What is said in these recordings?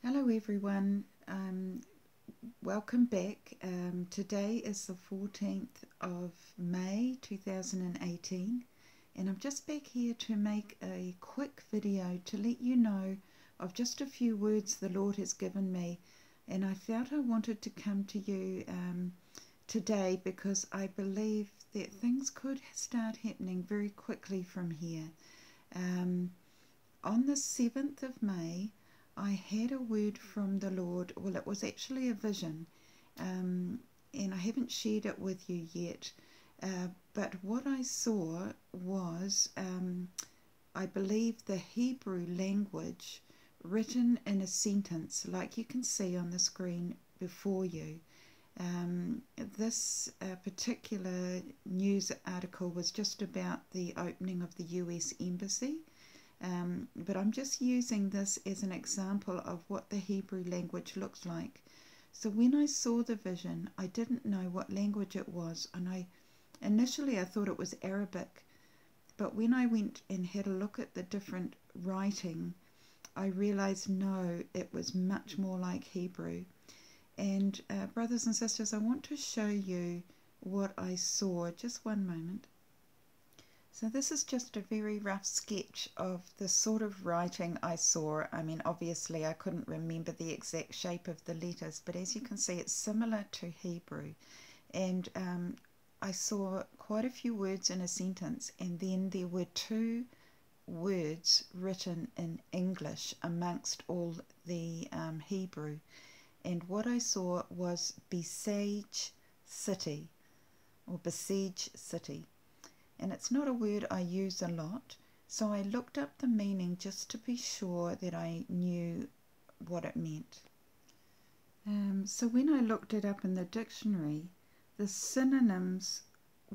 Hello everyone, welcome back. Today is the 14th of May 2018 and I'm just back here to make a quick video to let you know of just a few words the Lord has given me, and I felt I wanted to come to you today because I believe that things could start happening very quickly from here. On the 7th of May I had a word from the Lord. Well, it was actually a vision, and I haven't shared it with you yet, but what I saw was, I believe, the Hebrew language written in a sentence like you can see on the screen before you. This particular news article was just about the opening of the US Embassy. But I'm just using this as an example of what the Hebrew language looks like. So when I saw the vision, I didn't know what language it was, and initially I thought it was Arabic, but when I went and had a look at the different writing, I realized no, it was much more like Hebrew. And brothers and sisters, I want to show you what I saw. Just one moment. So this is just a very rough sketch of the sort of writing I saw. I mean, obviously I couldn't remember the exact shape of the letters, but as you can see, it's similar to Hebrew. And I saw quite a few words in a sentence, and then there were two words written in English amongst all the Hebrew. And what I saw was besiege city, or besiege city. And it's not a word I use a lot, so I looked up the meaning just to be sure that I knew what it meant. So when I looked it up in the dictionary, the synonyms,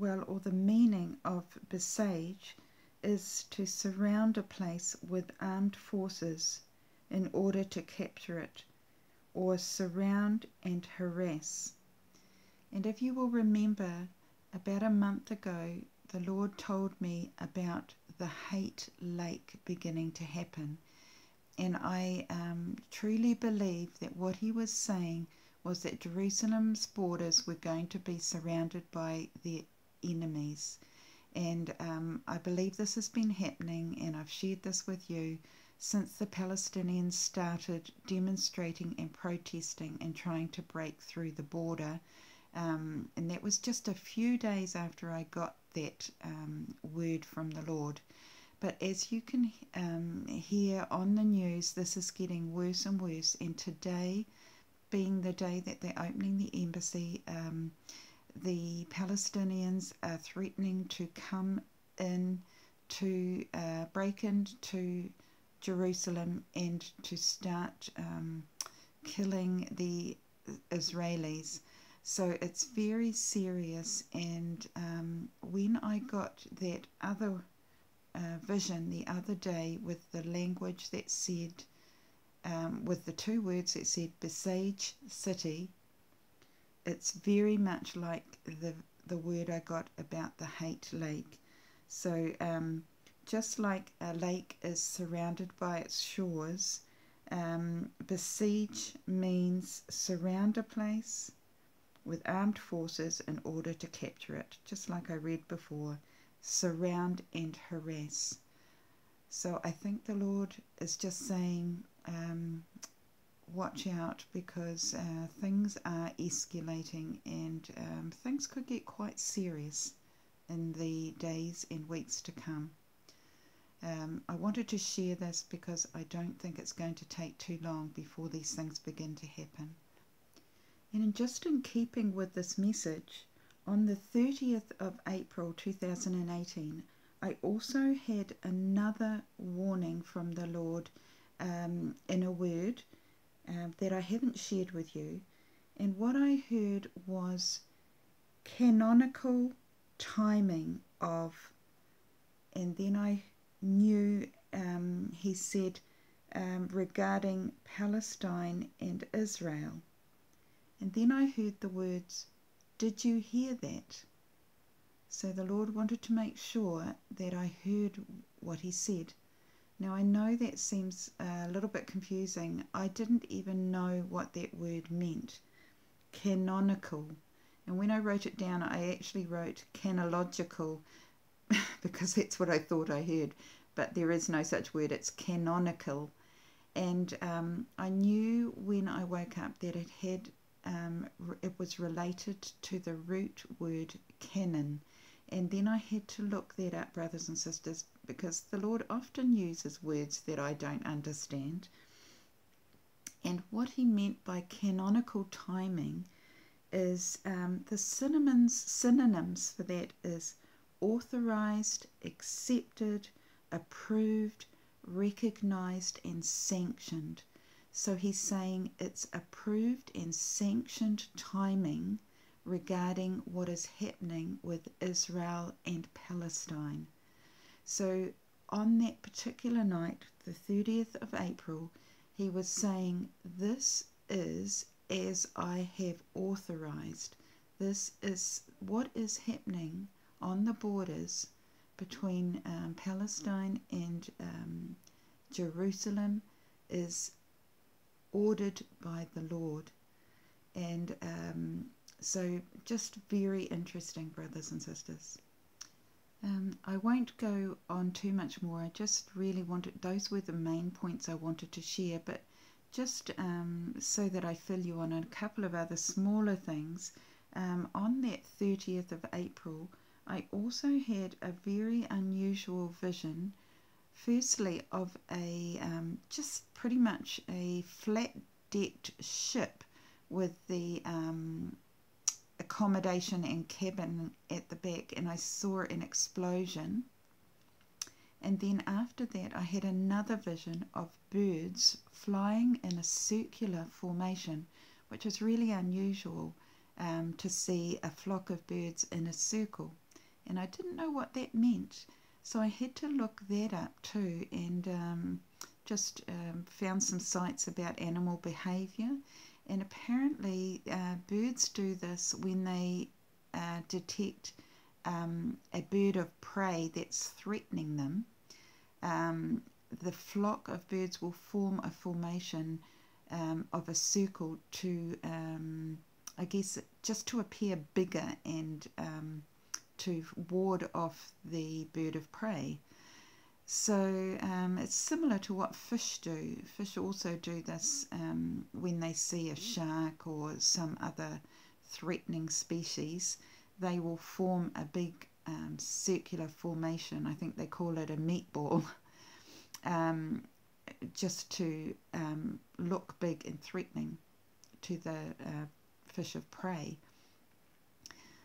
or the meaning of besiege is to surround a place with armed forces in order to capture it, or surround and harass. And if you will remember, about a month ago, the Lord told me about the hate lake beginning to happen, and I truly believe that what he was saying was that Jerusalem's borders were going to be surrounded by their enemies. And I believe this has been happening, and I've shared this with you since the Palestinians started demonstrating and protesting and trying to break through the border. And that was just a few days after I got that word from the Lord. But as you can hear on the news, this is getting worse and worse. And today, being the day that they're opening the embassy, the Palestinians are threatening to come in to break into Jerusalem and to start killing the Israelis. So it's very serious. And when I got that other vision the other day with the language that said, with the two words that said besiege city, it's very much like the word I got about the hate lake. So just like a lake is surrounded by its shores, besiege means surround a place with armed forces in order to capture it, just like I read before, surround and harass. So I think the Lord is just saying, watch out, because things are escalating, and things could get quite serious in the days and weeks to come. I wanted to share this because I don't think it's going to take too long before these things begin to happen. And just in keeping with this message, on the 30th of April 2018, I also had another warning from the Lord in a word that I haven't shared with you. And what I heard was canonical timing of, and then I knew he said regarding Palestine and Israel. And then I heard the words, "Did you hear that?" So the Lord wanted to make sure that I heard what he said. Now I know that seems a little bit confusing. I didn't even know what that word meant. Canonical. And when I wrote it down, I actually wrote canological because that's what I thought I heard. But there is no such word. It's canonical. And I knew when I woke up that it was related to the root word canon. And then I had to look that up, brothers and sisters, because the Lord often uses words that I don't understand. And what he meant by canonical timing is the synonyms for that is authorized, accepted, approved, recognized, and sanctioned. So he's saying it's approved and sanctioned timing regarding what is happening with Israel and Palestine. So on that particular night, the 30th of April, he was saying, this is as I have authorized. This is what is happening on the borders between Palestine and Jerusalem is ordered by the Lord. And so just very interesting, brothers and sisters. I won't go on too much more. I just really wanted, those were the main points I wanted to share, but just so that I fill you on a couple of other smaller things, on that 30th of April, I also had a very unusual vision, firstly of a just pretty much a flat-decked ship with the accommodation and cabin at the back, and I saw an explosion. And then after that I had another vision of birds flying in a circular formation, which is really unusual to see a flock of birds in a circle, and I didn't know what that meant, so I had to look that up too, and just found some sites about animal behavior. And apparently birds do this when they detect a bird of prey that's threatening them. The flock of birds will form a formation of a circle to, I guess, just to appear bigger and to ward off the bird of prey. So it's similar to what fish do. Fish also do this when they see a shark or some other threatening species. They will form a big circular formation. I think they call it a meatball, just to look big and threatening to the fish of prey.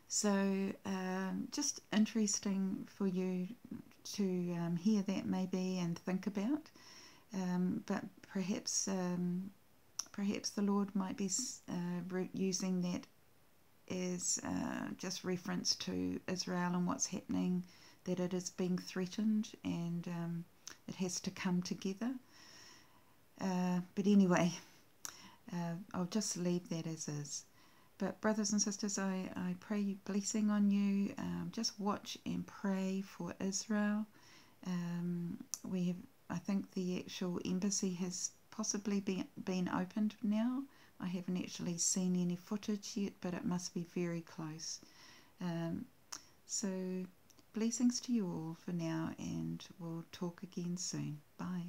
So just interesting for you to hear that maybe and think about, but perhaps the Lord might be using that as just reference to Israel and what's happening, that it is being threatened and it has to come together. But anyway, I'll just leave that as is. But brothers and sisters, I pray blessing on you. Just watch and pray for Israel. I think the actual embassy has possibly been opened now. I haven't actually seen any footage yet, but it must be very close. So blessings to you all for now, and we'll talk again soon. Bye.